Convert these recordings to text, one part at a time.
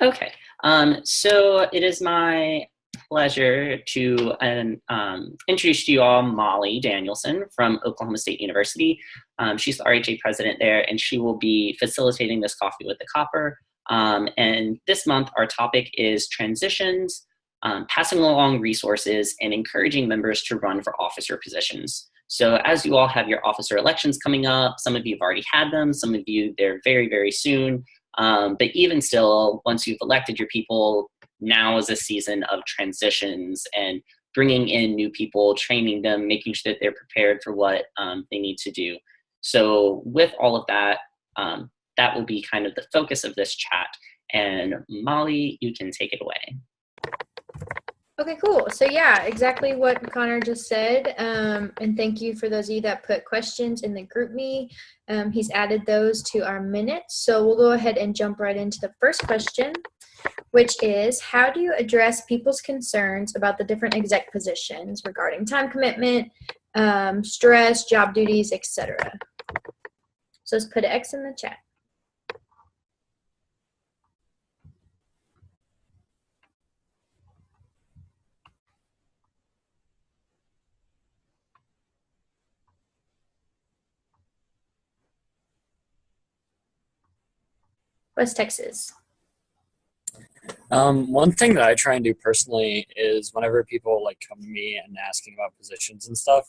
Okay. So it is my pleasure to introduce to you all Molly Danielson from Oklahoma State University. She's the RHA president there, and she will be facilitating this Coffee with the COPR. And this month, our topic is transitions, passing along resources, and encouraging members to run for officer positions. So as you all have your officer elections coming up, some of you have already had them, some of you, they're very, very soon. But even still, once you've elected your people, now is a season of transitions and bringing in new people, training them, making sure that they're prepared for what they need to do. So with all of that, that will be kind of the focus of this chat. And Molly, you can take it away. Okay, cool. So yeah, exactly what Connor just said. And thank you for those of you that put questions in the GroupMe. He's added those to our minutes. So we'll go ahead and jump right into the first question, which is, how do you address people's concerns about the different exec positions regarding time commitment, stress, job duties, etc.? So let's put an X in the chat. West Texas. One thing that I try and do personally is whenever people like come to me and asking about positions and stuff,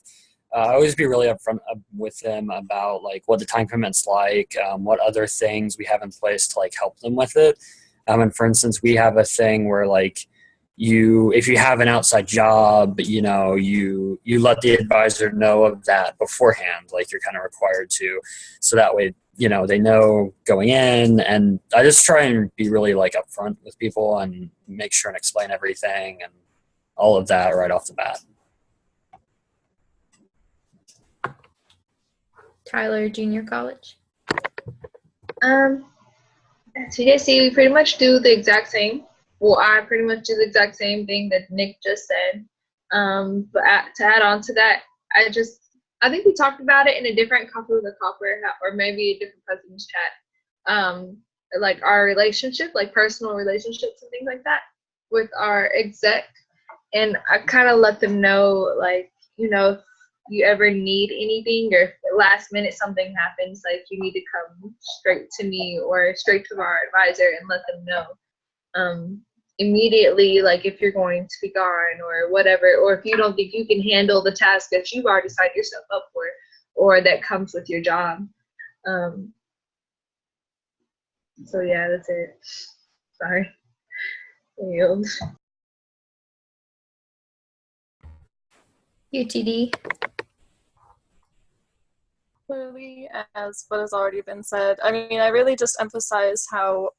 I always be really upfront with them about like what the time commitment's like, what other things we have in place to like help them with it. And for instance, we have a thing where like if you have an outside job, you let the advisor know of that beforehand, like you're kind of required to, so that way they know going in. And I just try and be really like upfront with people and make sure and explain everything and all of that right off the bat. Tyler, junior college. TJC, we pretty much do the exact same. Well, I pretty much do the exact same thing that Nick just said. But to add on to that, I think we talked about it in a different Coffee with a Copper, or maybe a different president's chat. Like our relationship, like personal relationships and things like that with our exec. And I kind of let them know, like, if you ever need anything or if last minute something happens, like you need to come straight to me or straight to our advisor and let them know. Immediately, like if you're going to be gone or whatever, or if you don't think you can handle the task that you've already signed yourself up for or that comes with your job. So yeah, that's it. Sorry. Yield. UTD. Clearly, as what has already been said, I mean, I really just emphasize how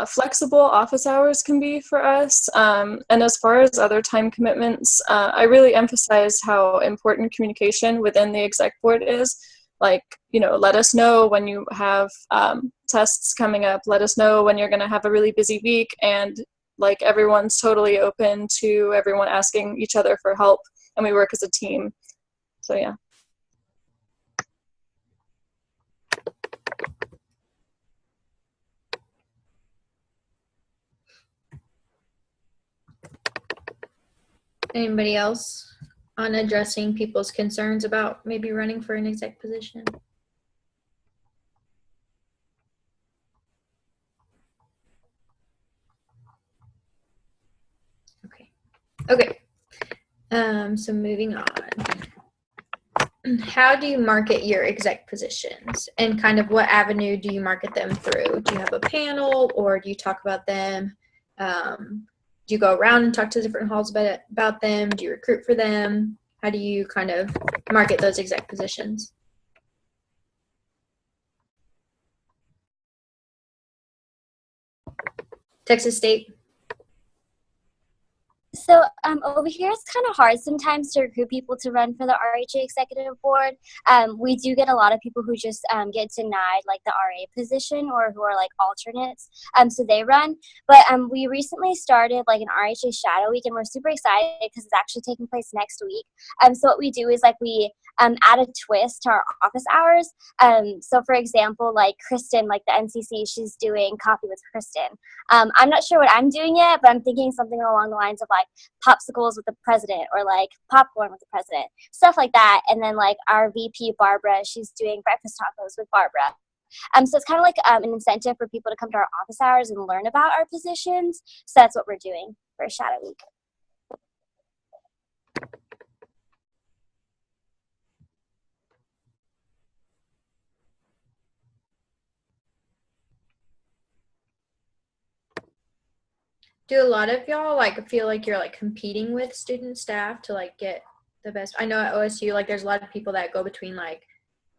flexible office hours can be for us. And as far as other time commitments, I really emphasize how important communication within the exec board is. Like, let us know when you have tests coming up. Let us know when you're going to have a really busy week. And like everyone's totally open to everyone asking each other for help. And we work as a team. So yeah. Anybody else on addressing people's concerns about maybe running for an exec position? Okay. So moving on. How do you market your exec positions, and kind of what avenue do you market them through? Do you have a panel, or do you talk about them? Do you go around and talk to different halls about them? Do you recruit for them? How do you kind of market those exec positions? Texas State. So over here, it's kind of hard sometimes to recruit people to run for the RHA executive board. We do get a lot of people who just get denied like the RA position or who are like alternates. So they run. But we recently started like an RHA Shadow Week, and we're super excited because it's actually taking place next week. So what we do is like we add a twist to our office hours. So for example, like Kristen, like the NCC, she's doing Coffee with Kristen. I'm not sure what I'm doing yet, but I'm thinking something along the lines of like popsicles with the president or like popcorn with the president, stuff like that. And then like our VP, Barbara, she's doing breakfast tacos with Barbara. So it's kind of like an incentive for people to come to our office hours and learn about our positions. So that's what we're doing for Shadow Week. Do a lot of y'all like feel like you're like competing with student staff to like get the best? I know at OSU, like there's a lot of people that go between like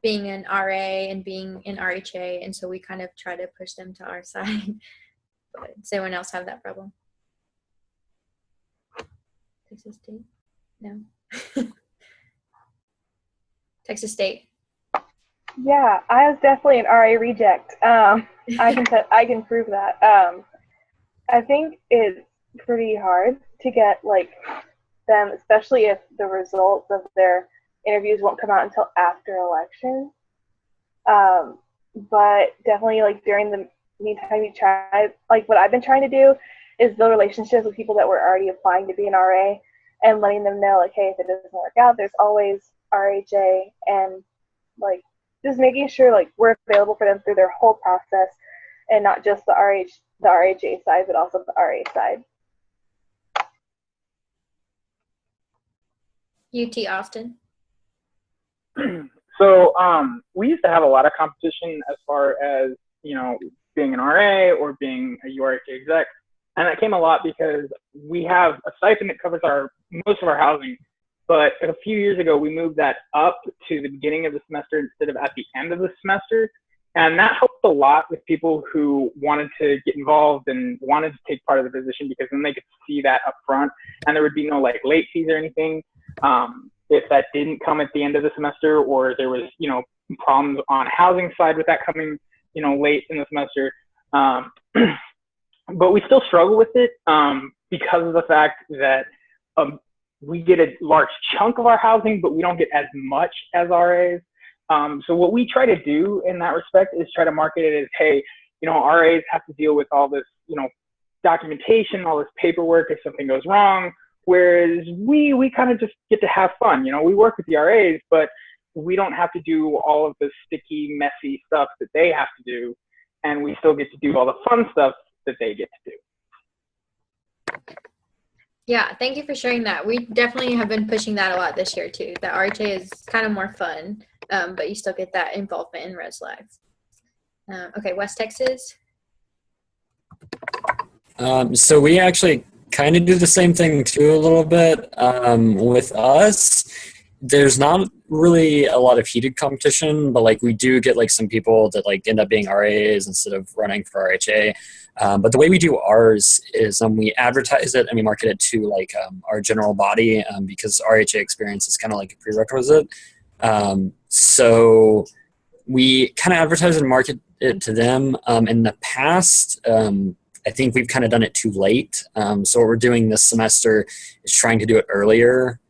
being an RA and being in RHA, and so we kind of try to push them to our side. But does anyone else have that problem? Texas State? No. Texas State. Yeah, I was definitely an RA reject. I can prove that. I think it's pretty hard to get like them, especially if the results of their interviews won't come out until after election. But definitely like during the meantime, you try, like what I've been trying to do is build relationships with people that were already applying to be an RA and letting them know like, hey, if it doesn't work out, there's always RHA, and like just making sure like we're available for them through their whole process and not just the RHA side, but also the RA side. UT Austin. So we used to have a lot of competition as far as, you know, being an RA or being a URHA exec. And that came a lot because we have a stipend that covers most of our housing. But a few years ago, we moved that up to the beginning of the semester instead of at the end of the semester. And that helped a lot with people who wanted to get involved and wanted to take part of the position, because then they could see that up front and there would be no like late fees or anything. If that didn't come at the end of the semester, or there was, you know, problems on housing side with that coming, you know, late in the semester. But we still struggle with it because of the fact that we get a large chunk of our housing, but we don't get as much as RAs. So what we try to do in that respect is try to market it as, hey, you know, RAs have to deal with all this, you know, documentation, all this paperwork if something goes wrong, whereas we kind of just get to have fun. You know, we work with the RAs, but we don't have to do all of the sticky, messy stuff that they have to do, and we still get to do all the fun stuff that they get to do. Yeah, thank you for sharing that. We definitely have been pushing that a lot this year too. The RHA is kind of more fun, but you still get that involvement in Res Live. Okay, West Texas. So we actually kind of do the same thing too a little bit. With us, there's not really a lot of heated competition, but like we do get like some people that like end up being RAs instead of running for RHA. But the way we do ours is we advertise it and we market it to like our general body, because RHA experience is kind of like a prerequisite. So we kind of advertise and market it to them. In the past, I think we've kind of done it too late. So what we're doing this semester is trying to do it earlier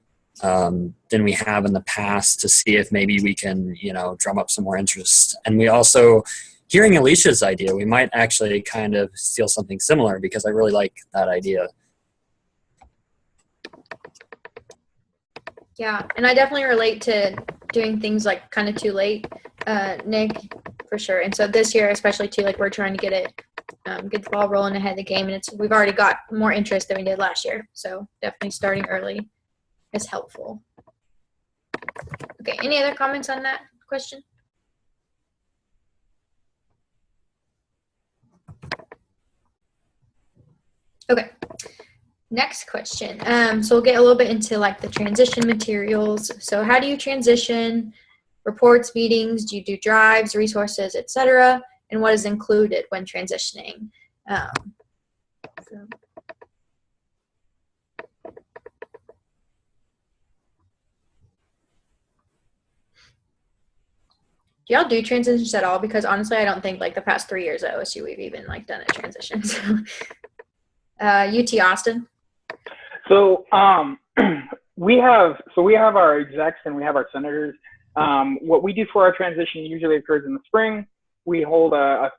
than we have in the past to see if maybe we can, you know, drum up some more interest. And we also, hearing Alicia's idea, we might actually kind of steal something similar, because I really like that idea. Yeah, and I definitely relate to doing things like kind of too late, Nick, for sure. And so this year, especially too, like we're trying to get the ball rolling ahead of the game, and we've already got more interest than we did last year. So definitely starting early is helpful. Okay, any other comments on that question? Okay, next question. So we'll get a little bit into like the transition materials. So how do you transition? Reports, meetings, do you do drives, resources, etc.? And what is included when transitioning? Do y'all do transitions at all? Because honestly, I don't think like the past 3 years at OSU we've even like done a transition. So, UT Austin. So we have our execs and we have our senators. What we do for our transition usually occurs in the spring. We hold an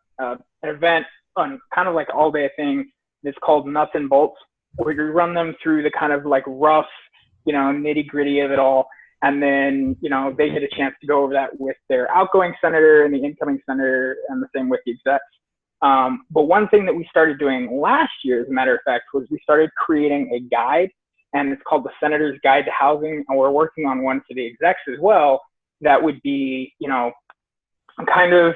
event on kind of like all day thing. It's called Nuts and Bolts, where you run them through the kind of like rough, nitty gritty of it all. And then, they get a chance to go over that with their outgoing senator and the incoming senator, and the same with the execs. But one thing that we started doing last year, as a matter of fact, was we started creating a guide, and it's called the Senator's Guide to Housing. And we're working on one for the execs as well. That would be, kind of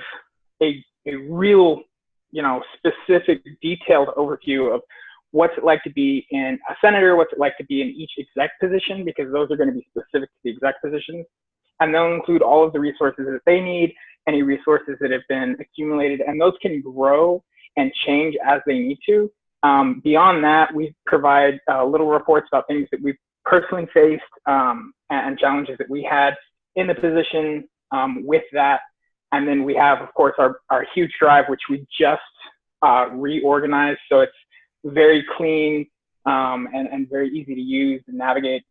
a real, specific, detailed overview of what's it like to be in a senator, what's it like to be in each exec position, because those are going to be specific to the exec positions. And they'll include all of the resources that they need, any resources that have been accumulated, and those can grow and change as they need to. Beyond that, we provide little reports about things that we've personally faced and challenges that we had in the position with that. And then we have, of course, our huge drive, which we just reorganized. So it's very clean and very easy to use and navigate.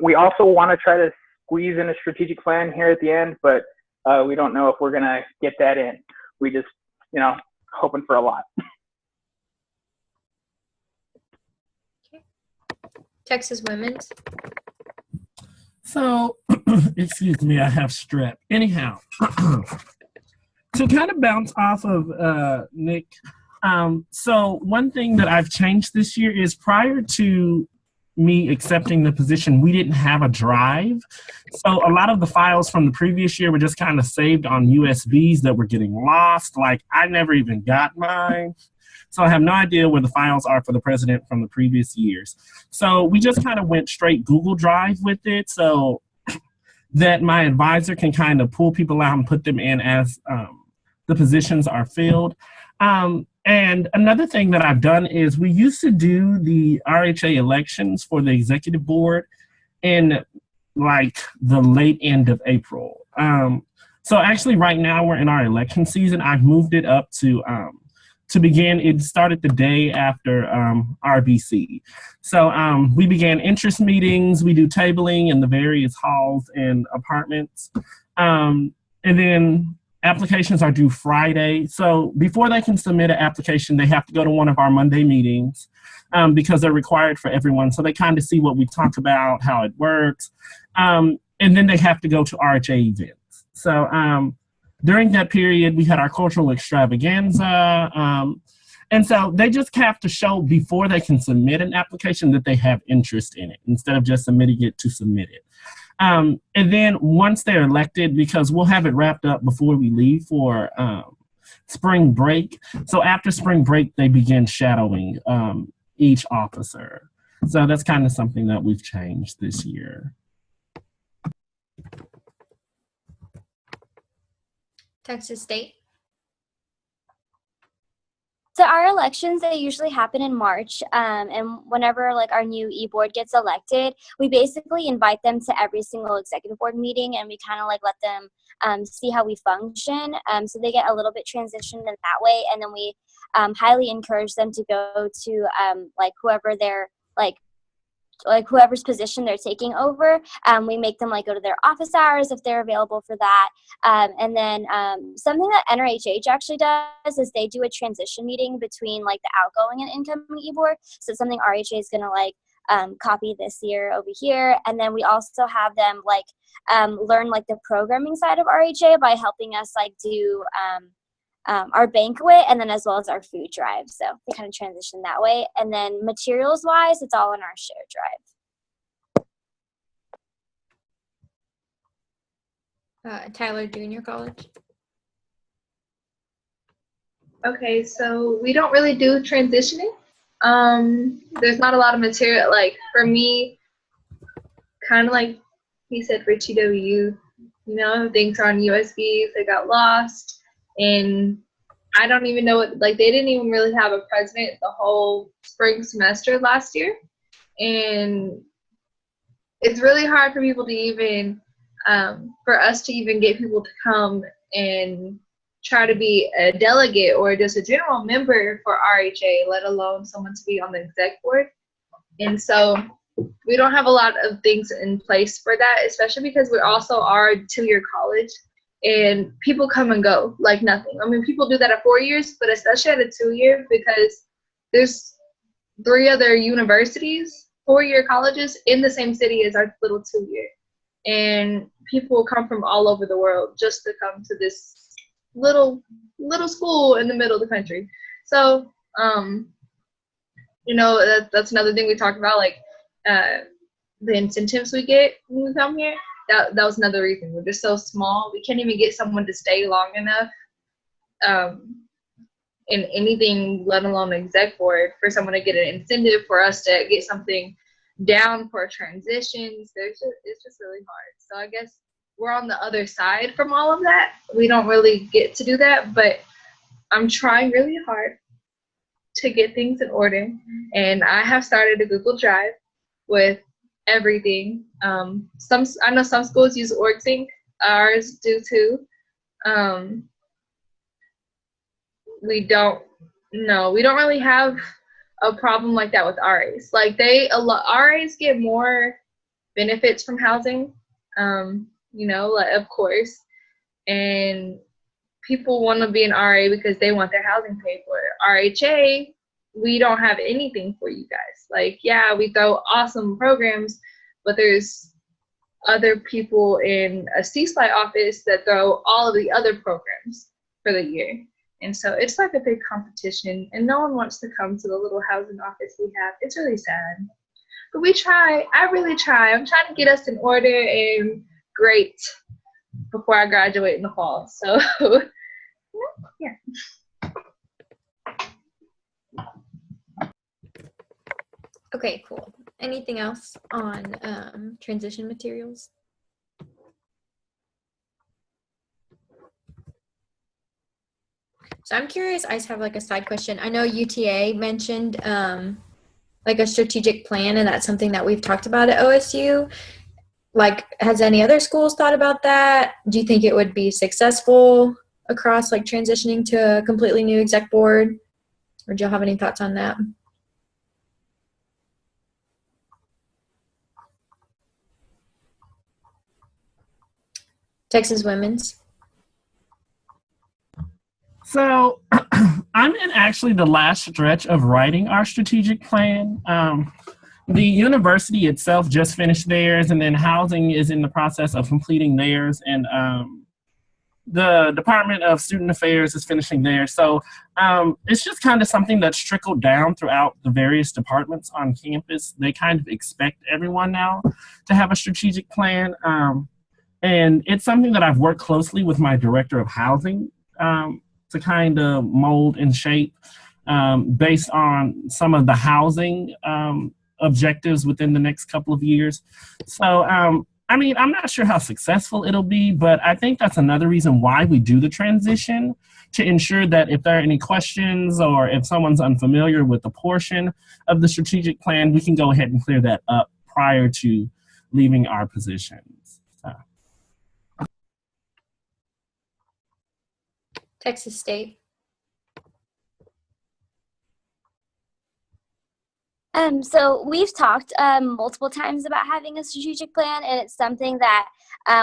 We also want to try to squeeze in a strategic plan here at the end, but we don't know if we're going to get that in. We just, hoping for a lot. Okay. Texas Women's. So, excuse me, I have strep. Anyhow, to kind of bounce off of Nick, so one thing that I've changed this year is prior to me accepting the position, we didn't have a drive. So a lot of the files from the previous year were just kind of saved on USBs that were getting lost. Like I never even got mine. So I have no idea where the files are for the president from the previous years. So we just kind of went straight Google Drive with it so that my advisor can kind of pull people out and put them in as the positions are filled. And another thing that I've done is we used to do the RHA elections for the executive board in like the late end of April. So actually right now we're in our election season. I've moved it up to begin. It started the day after RBC. So we began interest meetings. We do tabling in the various halls and apartments. And then applications are due Friday. So before they can submit an application, they have to go to one of our Monday meetings because they're required for everyone. So they kind of see what we talk about, how it works. And then they have to go to RHA events. So during that period, we had our cultural extravaganza. And so they just have to show before they can submit an application that they have interest in it instead of just submitting it to submit it. And then once they're elected, because we'll have it wrapped up before we leave for spring break. So after spring break, they begin shadowing each officer. So that's kind of something that we've changed this year. Texas State. So our elections, they usually happen in March, and whenever like our new e-board gets elected, we basically invite them to every single executive board meeting, and we kind of like let them see how we function. So they get a little bit transitioned in that way, and then we highly encourage them to go to like whoever they're like whoever's position they're taking over. We make them like go to their office hours if they're available for that. And then something that NRHH actually does is they do a transition meeting between like the outgoing and incoming e-board. So something RHA is going to like copy this year over here. And then we also have them like learn like the programming side of RHA by helping us like do our banquet and then as well as our food drive. So they kind of transition that way. And then materials wise, it's all in our shared drive. Tyler Junior College. Okay, so we don't really do transitioning. There's not a lot of material. Like for me, kind of like he said for TW, things are on USBs, they got lost. And I don't even know what, like, they didn't even really have a president the whole spring semester last year. And it's really hard for people to even, for us to even get people to come and try to be a delegate or just a general member for RHA, let alone someone to be on the exec board. And so we don't have a lot of things in place for that, especially because we also are a 2-year college and people come and go like nothing. I mean, people do that at 4 years, but especially at a 2-year, because there's 3 other universities, 4-year colleges in the same city as our little 2-year. And people come from all over the world just to come to this little school in the middle of the country. So, that's another thing we talked about, like the incentives we get when we come here. That was another reason. We're just so small. We can't even get someone to stay long enough in anything, let alone exec board, for someone to get an incentive for us to get something down for transitions. It's just really hard. So I guess we're on the other side from all of that. We don't really get to do that, but I'm trying really hard to get things in order. And I have started a Google Drive with everything. I know some schools use OrgSync. Ours do too. We don't really have a problem like that with RAs. Like RAs get more benefits from housing, of course. And people want to be an RA because they want their housing paid for. RHA, we don't have anything for you guys. Like, yeah, we throw awesome programs, but there's other people in a C-SPI office that throw all of the other programs for the year. And so it's like a big competition, and no one wants to come to the little housing office we have. It's really sad. But we try. I really try. I'm trying to get us in order and great before I graduate in the fall. So, yeah. Okay, cool. Anything else on transition materials? So I'm curious, I just have like a side question. I know UTA mentioned like a strategic plan, and that's something that we've talked about at OSU. Like, has any other schools thought about that? Do you think it would be successful across like transitioning to a completely new exec board? Or do y'all have any thoughts on that? Texas Women's. So I'm in actually the last stretch of writing our strategic plan. The university itself just finished theirs, and then housing is in the process of completing theirs, and the Department of Student Affairs is finishing theirs. So it's just kind of something that's trickled down throughout the various departments on campus. They kind of expect everyone now to have a strategic plan. And it's something that I've worked closely with my director of housing to kind of mold and shape based on some of the housing objectives within the next couple of years. So, I mean, I'm not sure how successful it'll be, but I think that's another reason why we do the transition, to ensure that if there are any questions or if someone's unfamiliar with the portion of the strategic plan, we can go ahead and clear that up prior to leaving our positions. So. Texas State. So we've talked multiple times about having a strategic plan, and it's something that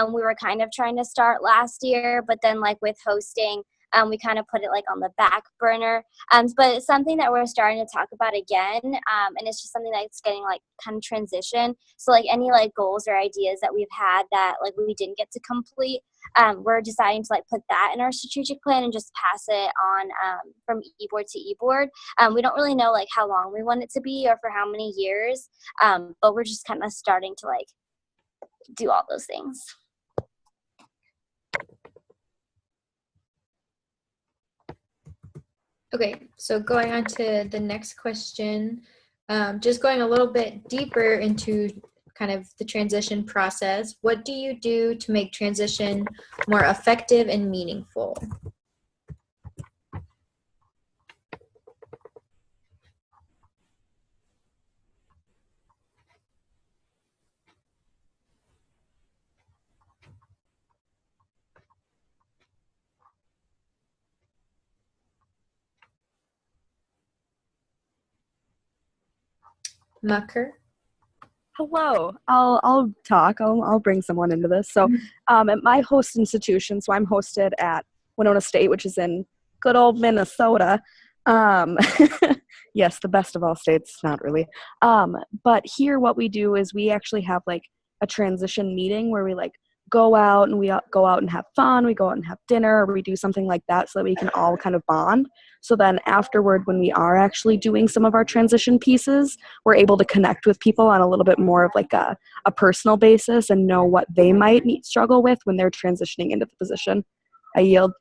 we were kind of trying to start last year, but then like with hosting, we kind of put it like on the back burner. But it's something that we're starting to talk about again, and it's just something that's getting like kind of transition. So like any like goals or ideas that we've had that like we didn't get to complete, we're deciding to like put that in our strategic plan and just pass it on from e-board to e-board. We don't really know like how long we want it to be or for how many years, but we're just kind of starting to like do all those things. Okay, so going on to the next question, just going a little bit deeper into kind of the transition process, what do you do to make transition more effective and meaningful? Mucker? Hello. I'll talk. I'll bring someone into this. So, at my host institution, so I'm hosted at Winona State, which is in good old Minnesota. Yes, the best of all states, not really. But here, what we do is we actually have like a transition meeting where we like go out and we go out and have fun. We go out and have dinner, or we do something like that so that we can all kind of bond. So then afterward, when we are actually doing some of our transition pieces, we're able to connect with people on a little bit more of like a personal basis and know what they might struggle with when they're transitioning into the position. I yield.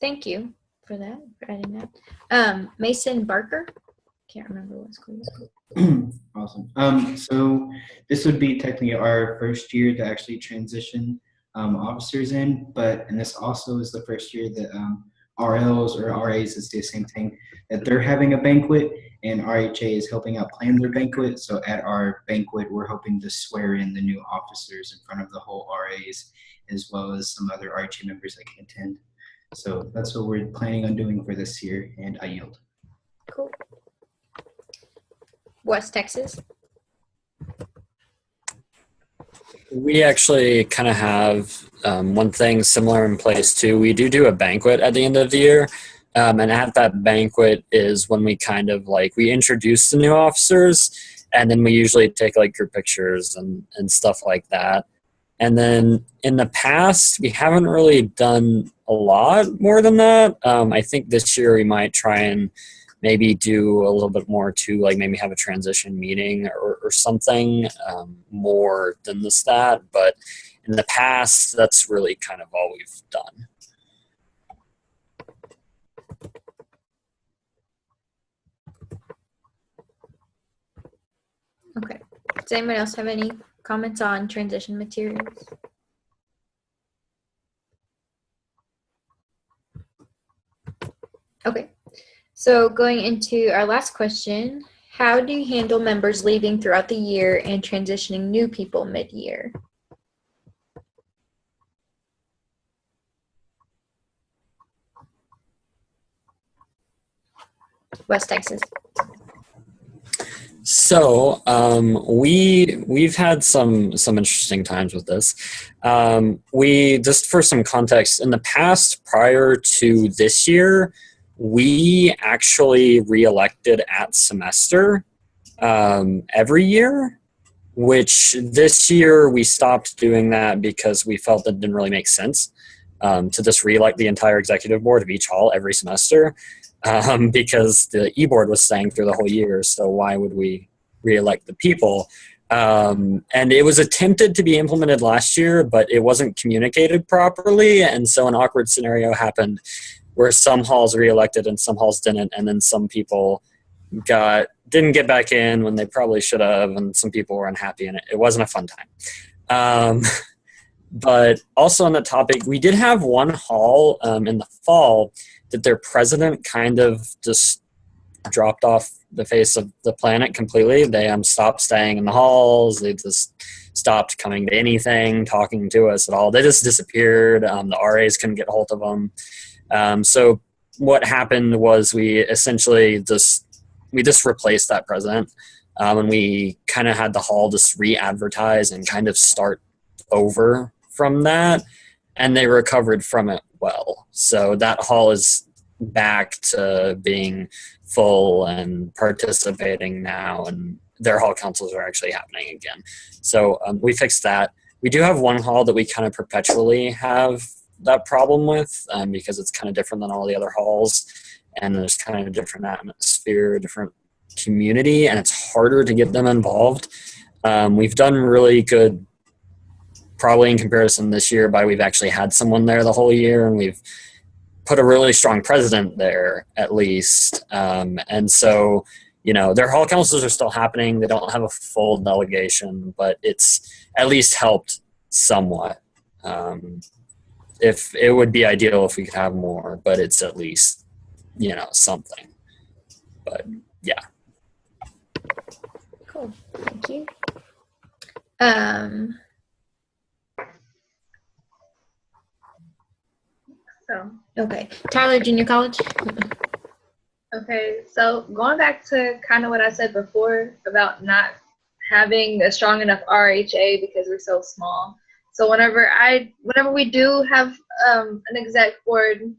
Thank you for that, for adding that. Mason Barker. Can't remember what school it was. Awesome. So this would be technically our first year to actually transition officers in, and this also is the first year that RLs or RAs is the same thing, that they're having a banquet and RHA is helping out plan their banquet. So at our banquet, we're hoping to swear in the new officers in front of the whole RAs, as well as some other RHA members that can attend. So that's what we're planning on doing for this year, and I yield. Cool. West Texas. We actually kind of have one thing similar in place too. We do a banquet at the end of the year, and at that banquet is when we kind of like we introduce the new officers, and then we usually take like group pictures and stuff like that. And then in the past, we haven't really done a lot more than that. I think this year we might try and maybe do a little bit more to like maybe have a transition meeting or something more than the stat. But in the past, that's really kind of all we've done. Okay. Does anyone else have any comments on transition materials? Okay. So going into our last question, how do you handle members leaving throughout the year and transitioning new people mid-year? West Texas. So we've had some interesting times with this. We just for some context, in the past prior to this year, we actually reelected at semester every year, which this year we stopped doing that because we felt that it didn't really make sense to just reelect the entire executive board of each hall every semester because the e-board was staying through the whole year, so why would we reelect the people? And it was attempted to be implemented last year, but it wasn't communicated properly, and so an awkward scenario happened where some halls reelected and some halls didn't, and then some people didn't get back in when they probably should have, and some people were unhappy, and it wasn't a fun time. But also on that topic, we did have one hall in the fall that their president kind of just dropped off the face of the planet completely. They stopped staying in the halls. They just stopped coming to anything, talking to us at all. They just disappeared. The RAs couldn't get a hold of them. So what happened was we essentially just replaced that president, and we kind of had the hall just re-advertise and kind of start over from that, and they recovered from it well. So that hall is back to being full and participating now, and their hall councils are actually happening again. So we fixed that. We do have one hall that we kind of perpetually have that problem with because it's kind of different than all the other halls, and there's kind of a different atmosphere, different community, and it's harder to get them involved. We've done really good probably in comparison this year by we've actually had someone there the whole year, and we've put a really strong president there at least. And so, you know, their hall councils are still happening. They don't have a full delegation, but it's at least helped somewhat. If it would be ideal if we could have more, but it's at least, you know, something. But yeah. Cool. Thank you. So Okay. Tyler Junior College. Okay, so going back to kind of what I said before about not having a strong enough RHA because we're so small. So whenever we do have an exec board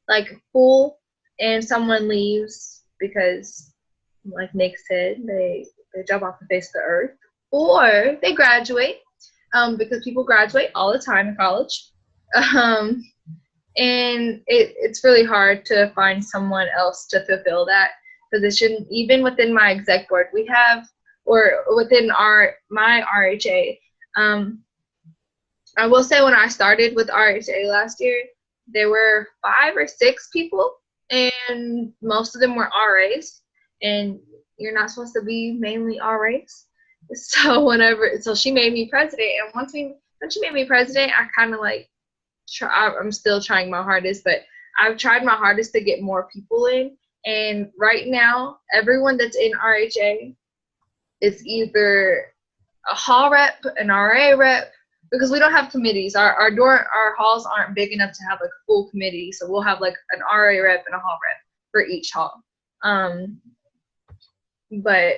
like full and someone leaves because, like Nick said, they jump off the face of the earth, or they graduate, because people graduate all the time in college. And it's really hard to find someone else to fulfill that position. Even within my exec board, we have, or within my RHA, I will say when I started with RHA last year, there were 5 or 6 people, and most of them were RAs, and you're not supposed to be mainly RAs. So she made me president, and once she made me president, I kind of like, I'm still trying my hardest, but I've tried my hardest to get more people in. And right now, everyone that's in RHA is either a hall rep, an RA rep, because we don't have committees. Our halls aren't big enough to have like a full committee, so we'll have like an RA rep and a hall rep for each hall. But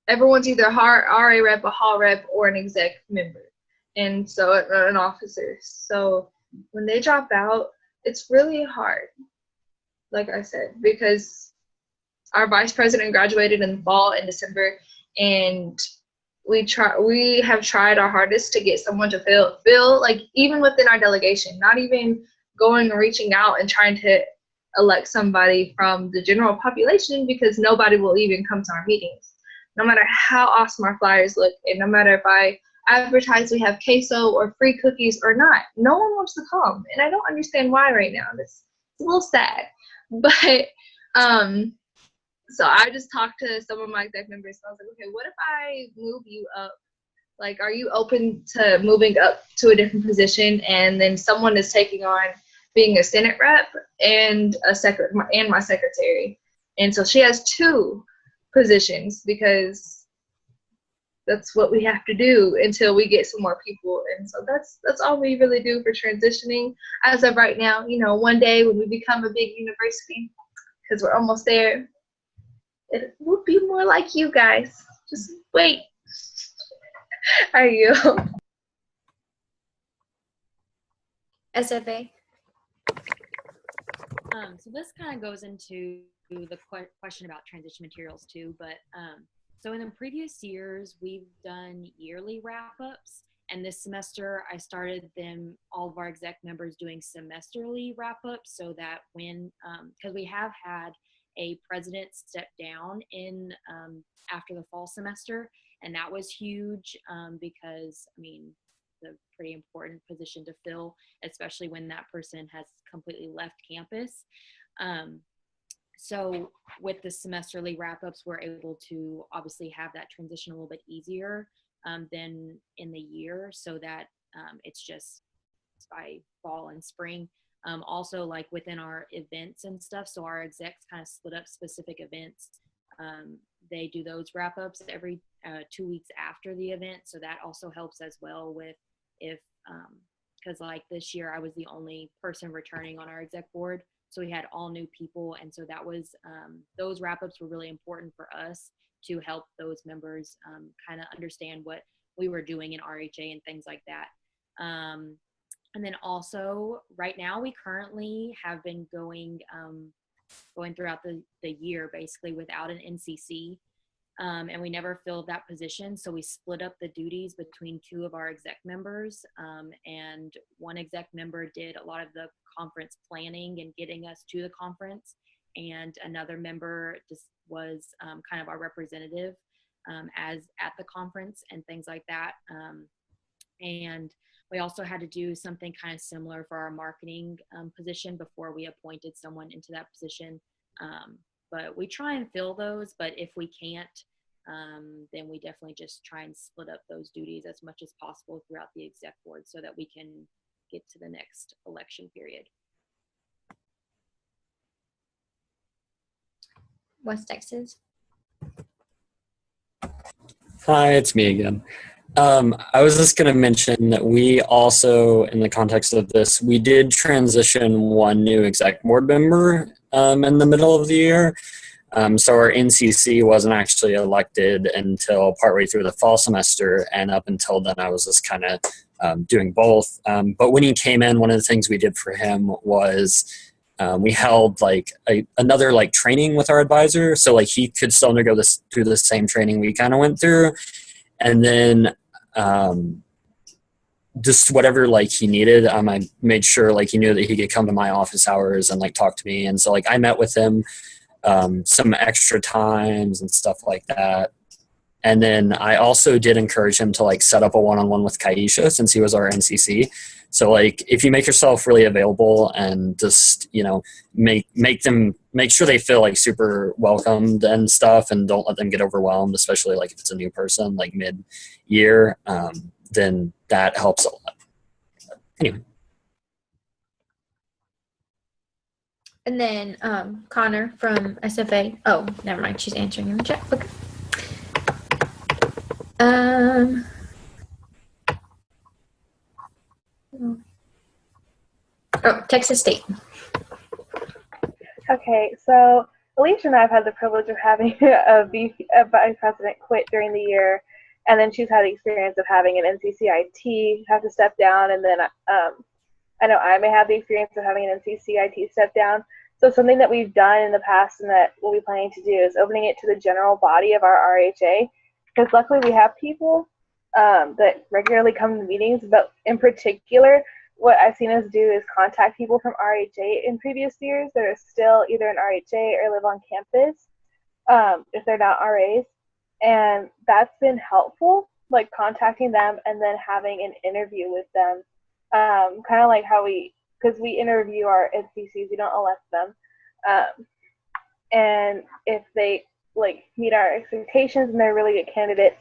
everyone's either a RA rep, a hall rep, or an exec member, and so an officer. So when they drop out, it's really hard, like I said, because our vice president graduated in the fall in December, and we have tried our hardest to get someone to fill like even within our delegation, not even going and reaching out and trying to elect somebody from the general population, because nobody will even come to our meetings, no matter how awesome our flyers look, and no matter if I advertise we have queso or free cookies or not. No one wants to come, and I don't understand why right now. It's a little sad, but so I just talked to some of my exec members, and I was like, okay, what if I move you up? Like, are you open to moving up to a different position? And then someone is taking on being a Senate rep and my secretary, and so she has 2 positions, because that's what we have to do until we get some more people. And so that's all we really do for transitioning as of right now. You know, one day when we become a big university, because we're almost there, it will be more like you guys. Just wait. Are you? SFA. So this kind of goes into the question about transition materials too, but so in the previous years, we've done yearly wrap-ups, and this semester I started all of our exec members doing semesterly wrap-ups, so that when, because we have had a president step down in after the fall semester, and that was huge, because, I mean, it's a pretty important position to fill, especially when that person has completely left campus. So with the semesterly wrap-ups, we're able to obviously have that transition a little bit easier than in the year, so that it's just by fall and spring. Also, like within our events and stuff, so our execs kind of split up specific events. They do those wrap-ups every 2 weeks after the event, so that also helps as well with if, because like this year I was the only person returning on our exec board. So we had all new people, and so that was, those wrap-ups were really important for us to help those members kind of understand what we were doing in RHA and things like that. And then also, right now, we currently have been going throughout the year, basically, without an NCC, and we never filled that position, so we split up the duties between 2 of our exec members, and one exec member did a lot of the conference planning and getting us to the conference, and another member just was kind of our representative as at the conference and things like that. And we also had to do something kind of similar for our marketing position before we appointed someone into that position. But we try and fill those, but if we can't, then we definitely just try and split up those duties as much as possible throughout the exec board so that we can get to the next election period. West Texas. Hi, it's me again. I was just going to mention that we also, in the context of this, we did transition one new exec board member in the middle of the year. So our NCC wasn't actually elected until partway through the fall semester, and up until then I was just kind of doing both. But when he came in, one of the things we did for him was we held like another like training with our advisor, so like he could still go through the same training we kind of went through, and then just whatever like he needed, I made sure like he knew that he could come to my office hours and like talk to me, and so like I met with him some extra times and stuff like that. And then I also did encourage him to like set up a one-on-one with Kaisha, since he was our NCC. So like if you make yourself really available and just, you know, make sure they feel like super welcomed and stuff, and don't let them get overwhelmed, especially like if it's a new person like mid-year, then that helps a lot. Anyway. And then Connor from SFA. Oh, never mind. She's answering in the chat. Okay. Oh, Texas State. Okay, so Alicia and I have had the privilege of having a vice president quit during the year, and then she's had the experience of having an NCCIT have to step down, and then I know I may have the experience of having an NCCIT step down. So something that we've done in the past and that we'll be planning to do is opening it to the general body of our RHA, because luckily we have people that regularly come to meetings, but in particular, what I've seen us do is contact people from RHA in previous years that are still either in RHA or live on campus if they're not RAs. And that's been helpful, like contacting them and then having an interview with them. Kind of like how because we interview our NCCs, we don't elect them. And if they like meet our expectations and they're really good candidates,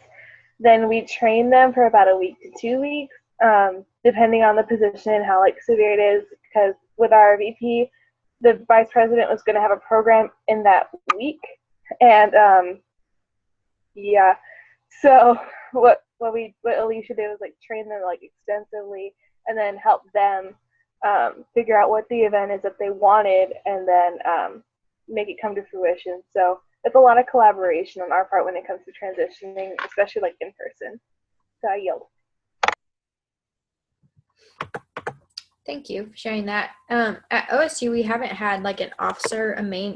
then we train them for about a week to 2 weeks, depending on the position and how like severe it is. Because with our VP, the vice president was going to have a program in that week, and yeah. So what Alicia did was like train them like extensively, and then help them figure out what the event is that they wanted, and then make it come to fruition. So it's a lot of collaboration on our part when it comes to transitioning, especially like in person. So I yield. Thank you for sharing that. At OSU, we haven't had like an officer,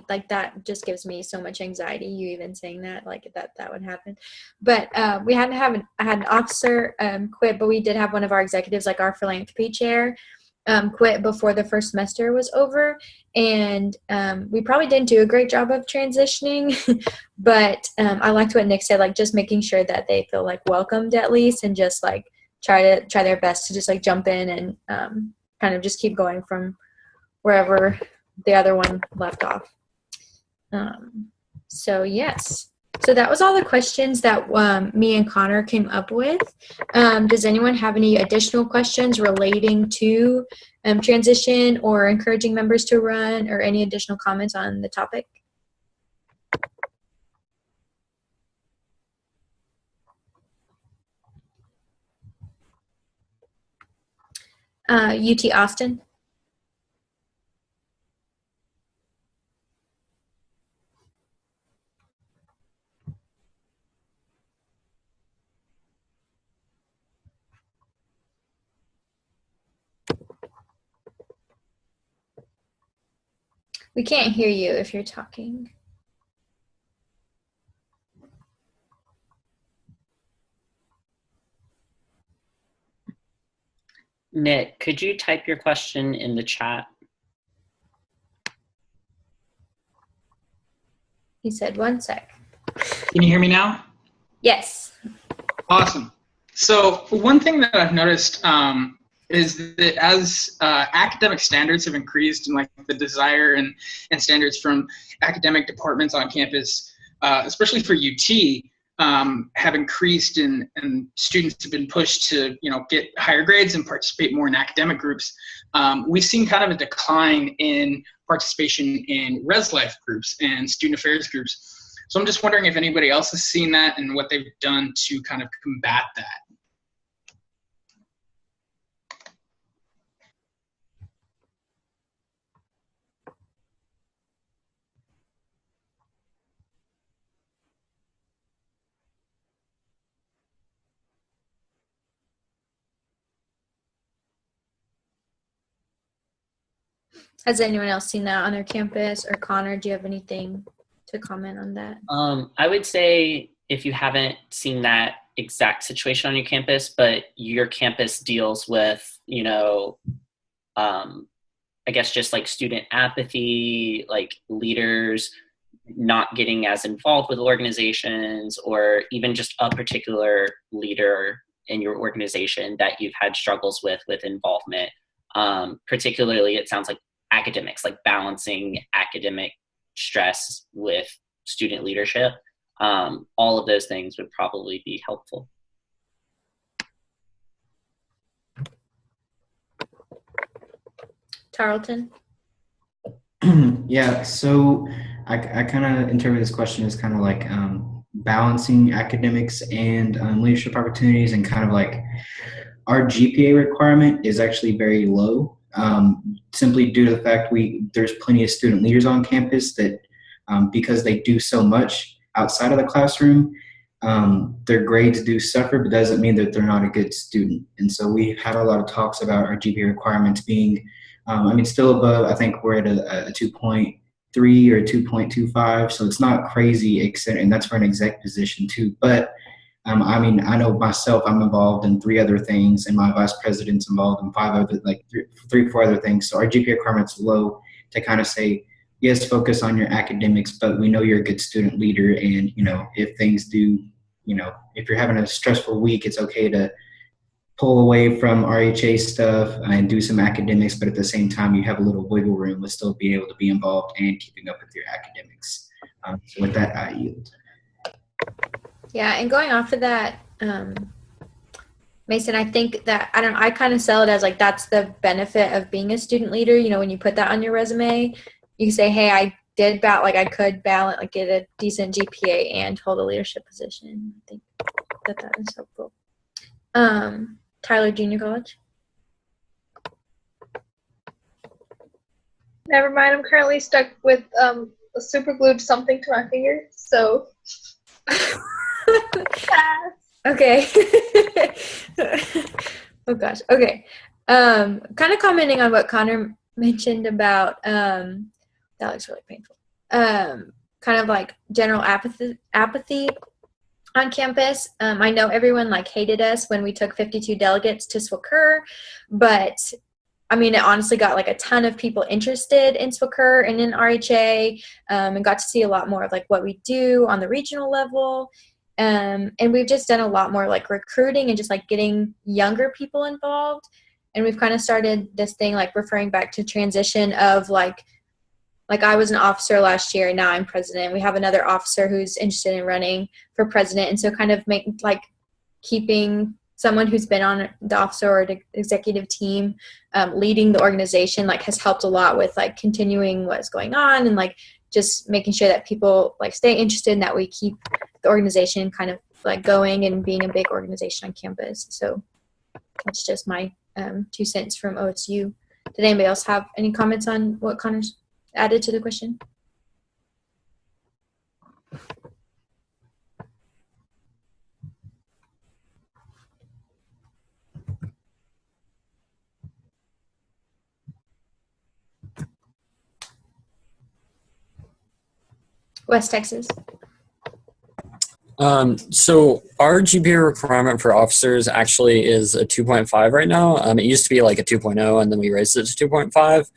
like that just gives me so much anxiety. You even saying that, like that would happen. But we hadn't had an officer quit, but we did have one of our executives, like our philanthropy chair, quit before the first semester was over. And we probably didn't do a great job of transitioning, but I liked what Nick said, like just making sure that they feel like welcomed at least, and just like try their best to just like jump in and kind of just keep going from wherever the other one left off. So yes. So that was all the questions that me and Connor came up with. Does anyone have any additional questions relating to transition or encouraging members to run, or any additional comments on the topic? UT Austin. We can't hear you if you're talking. Nick, could you type your question in the chat? He said 1 sec. Can you hear me now? Yes. Awesome. So one thing that I've noticed is that as academic standards have increased, and like the desire and standards from academic departments on campus, especially for UT, have increased, and students have been pushed to get higher grades and participate more in academic groups. We've seen kind of a decline in participation in res life groups and student affairs groups. So I'm just wondering if anybody else has seen that and what they've done to kind of combat that. Has anyone else seen that on their campus? Or Connor, do you have anything to comment on that? I would say if you haven't seen that exact situation on your campus, but your campus deals with, you know, I guess just like student apathy, like leaders not getting as involved with organizations, or even just a particular leader in your organization that you've had struggles with involvement. Particularly, it sounds like academics, like balancing academic stress with student leadership. All of those things would probably be helpful. Tarleton? Yeah, so I kind of interpret this question as kind of like balancing academics and leadership opportunities, and kind of like our GPA requirement is actually very low, simply due to the fact there's plenty of student leaders on campus that because they do so much outside of the classroom, their grades do suffer, but doesn't mean that they're not a good student. And so we've had a lot of talks about our GPA requirements being still above. I think we're at a 2.3 or 2.25, so it's not crazy, and that's for an exec position too. But I know myself, I'm involved in 3 other things, and my vice president's involved in 5 other, like 4 other things. So our GPA requirement's low to kind of say, yes, focus on your academics, but we know you're a good student leader, and if things do, if you're having a stressful week, it's okay to pull away from RHA stuff and do some academics, but at the same time, you have a little wiggle room to still be able to be involved and keeping up with your academics. So with that, I yield. Yeah, and going off of that, Mason, I think that, I kind of sell it as like that's the benefit of being a student leader. When you put that on your resume, you say, hey, I did I could balance, like get a decent GPA and hold a leadership position. I think that is helpful. Tyler, junior college? Never mind. I'm currently stuck with super glued something to my finger. So. Okay. Oh gosh. Okay. Kind of commenting on what Connor mentioned about that looks really painful. Kind of like general apathy on campus. I know everyone hated us when we took 52 delegates to SWCR, but it honestly got a ton of people interested in SWCR and in RHA, and got to see a lot more of what we do on the regional level. And we've just done a lot more recruiting and just getting younger people involved. And we've kind of started this thing referring back to transition of I was an officer last year and now I'm president. We have another officer who's interested in running for president. And so kind of keeping someone who's been on the officer or the executive team leading the organization has helped a lot with continuing what's going on and just making sure that people stay interested and that we keep the organization kind of going and being a big organization on campus. So that's just my 2 cents from OSU. Did anybody else have any comments on what Connor's added to the question? West Texas. So our GPA requirement for officers actually is a 2.5 right now. It used to be a 2.0 and then we raised it to 2.5.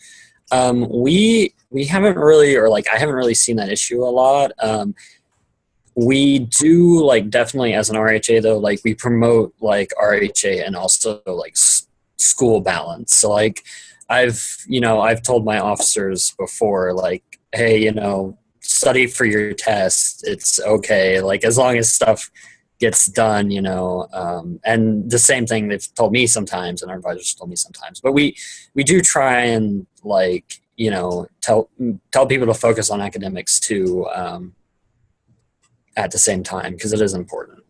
We haven't really, I haven't really seen that issue a lot. We do definitely as an RHA though, we promote RHA and also school balance. So I've told my officers before, hey, study for your test. It's okay. As long as stuff gets done, and the same thing they've told me sometimes and our advisors told me sometimes, but we do try and tell people to focus on academics too, at the same time, because it is important.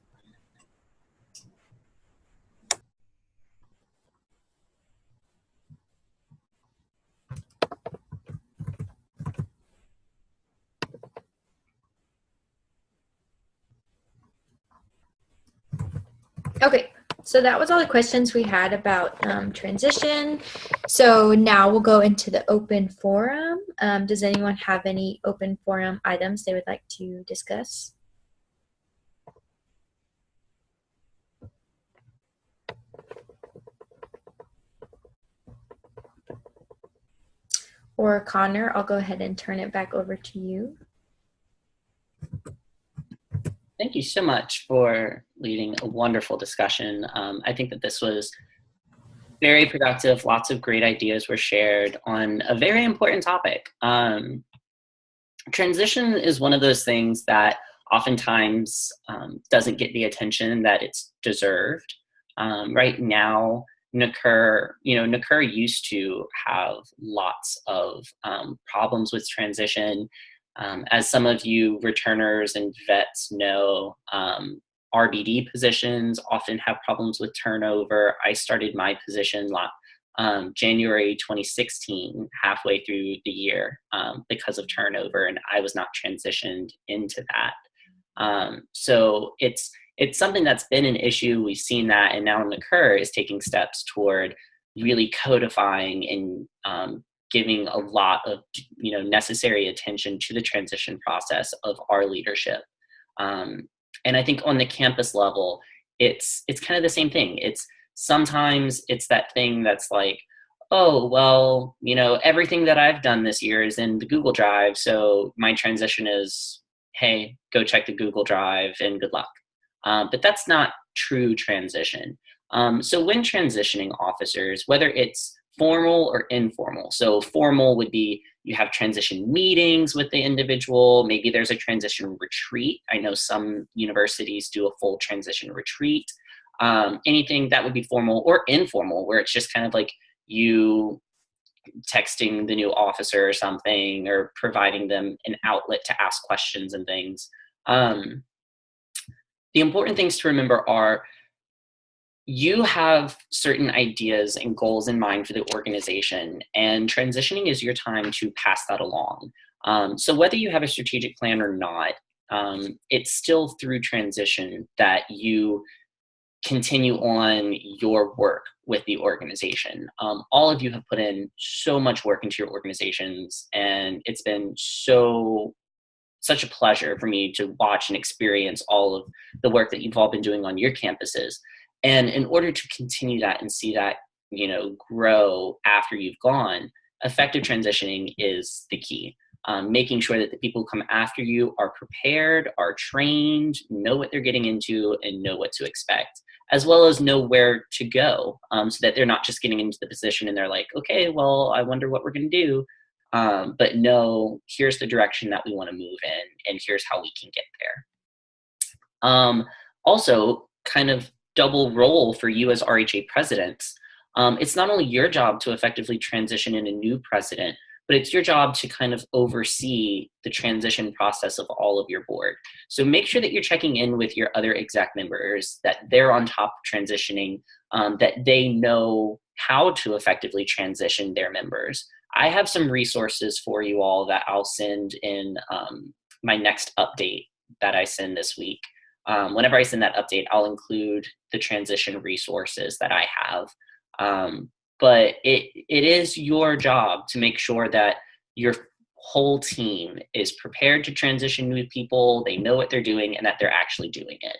Okay, So that was all the questions we had about transition. So now we'll go into the open forum. Does anyone have any open forum items they would like to discuss? Or Connor, I'll go ahead and turn it back over to you. Thank you so much for leading a wonderful discussion. I think that this was very productive. Lots of great ideas were shared on a very important topic. Transition is one of those things that oftentimes doesn't get the attention that it's deserved. Right now, NACUR used to have lots of problems with transition. As some of you returners and vets know, RBD positions often have problems with turnover. I started my position January 2016, halfway through the year, because of turnover, and I was not transitioned into that. So it's something that's been an issue. We've seen that, and now NACUR is taking steps toward really codifying and giving a lot of necessary attention to the transition process of our leadership. And I think on the campus level, it's kind of the same thing. Sometimes it's that thing that's like, oh, well, everything that I've done this year is in the Google Drive, so my transition is, hey, go check the Google Drive and good luck. But that's not true transition. So when transitioning officers, whether it's formal or informal. So formal would be you have transition meetings with the individual. Maybe there's a transition retreat. I know some universities do a full transition retreat. Anything that would be formal or informal, where it's just kind of like you texting the new officer or something, or providing them an outlet to ask questions and things. The important things to remember are you have certain ideas and goals in mind for the organization, and transitioning is your time to pass that along. So whether you have a strategic plan or not, it's still through transition that you continue on your work with the organization. All of you have put in so much work into your organizations, and it's been such a pleasure for me to watch and experience all of the work that you've all been doing on your campuses. And in order to continue that and see that, grow after you've gone, effective transitioning is the key. Making sure that the people who come after you are prepared, are trained, know what they're getting into, and know what to expect, as well as know where to go, so that they're not just getting into the position and they're like, okay, well, I wonder what we're going to do. But no, here's the direction that we want to move in, and here's how we can get there. Also, kind of double role for you as RHA presidents. It's not only your job to effectively transition in a new president, but it's your job to kind of oversee the transition process of all of your board. So make sure that you're checking in with your other exec members, that they're on top of transitioning, that they know how to effectively transition their members. I have some resources for you all that I'll send in my next update that I send this week. Whenever I send that update, I'll include the transition resources that I have. But it is your job to make sure that your whole team is prepared to transition new people, they know what they're doing, and that they're actually doing it.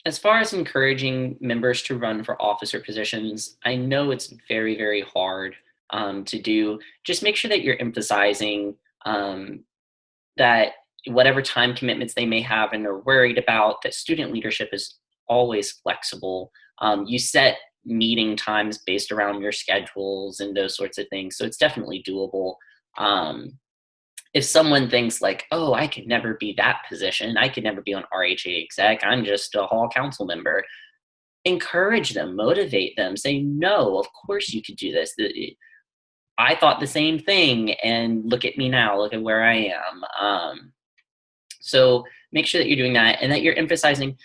As far as encouraging members to run for officer positions, I know it's very, very hard to do. Just make sure that you're emphasizing that whatever time commitments they may have and are worried about, that student leadership is always flexible. You set meeting times based around your schedules and those sorts of things, so it's definitely doable. If someone thinks like, oh, I could never be that position, I could never be on RHA exec, I'm just a hall council member, encourage them, motivate them, say, no, of course you could do this. I thought the same thing, and look at me now, look at where I am. So make sure that you're doing that, and that you're emphasizing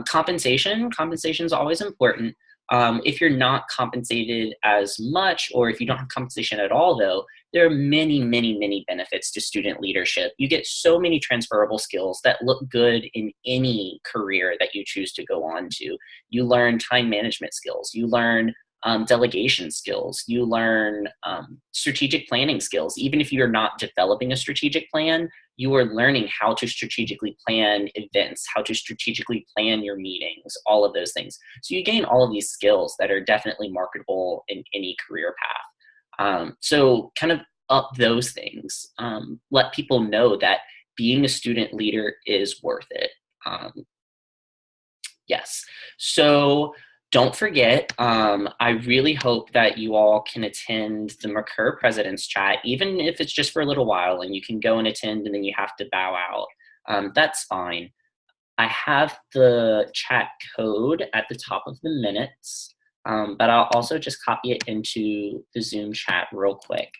compensation. Compensation is always important. If you're not compensated as much, or if you don't have compensation at all, though, there are many, many, many benefits to student leadership. You get so many transferable skills that look good in any career that you choose to go on to. You learn time management skills. You learn delegation skills. You learn strategic planning skills. Even if you're not developing a strategic plan, you are learning how to strategically plan events, how to strategically plan your meetings, all of those things. So you gain all of these skills that are definitely marketable in any career path. So kind of up those things, let people know that being a student leader is worth it. Yes. So don't forget, I really hope that you all can attend the Mercur President's Chat, even if it's just for a little while and you can go and attend and then you have to bow out. That's fine. I have the chat code at the top of the minutes, but I'll also just copy it into the Zoom chat real quick.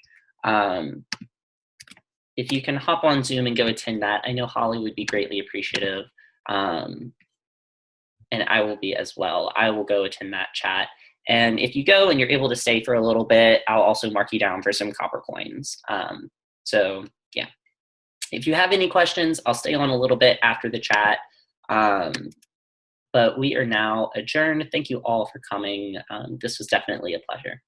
If you can hop on Zoom and go attend that, I know Holly would be greatly appreciative. And I will be as well. I will go attend that chat. And if you go and you're able to stay for a little bit, I'll also mark you down for some copper coins. So yeah, if you have any questions, I'll stay on a little bit after the chat. But we are now adjourned. Thank you all for coming. This was definitely a pleasure.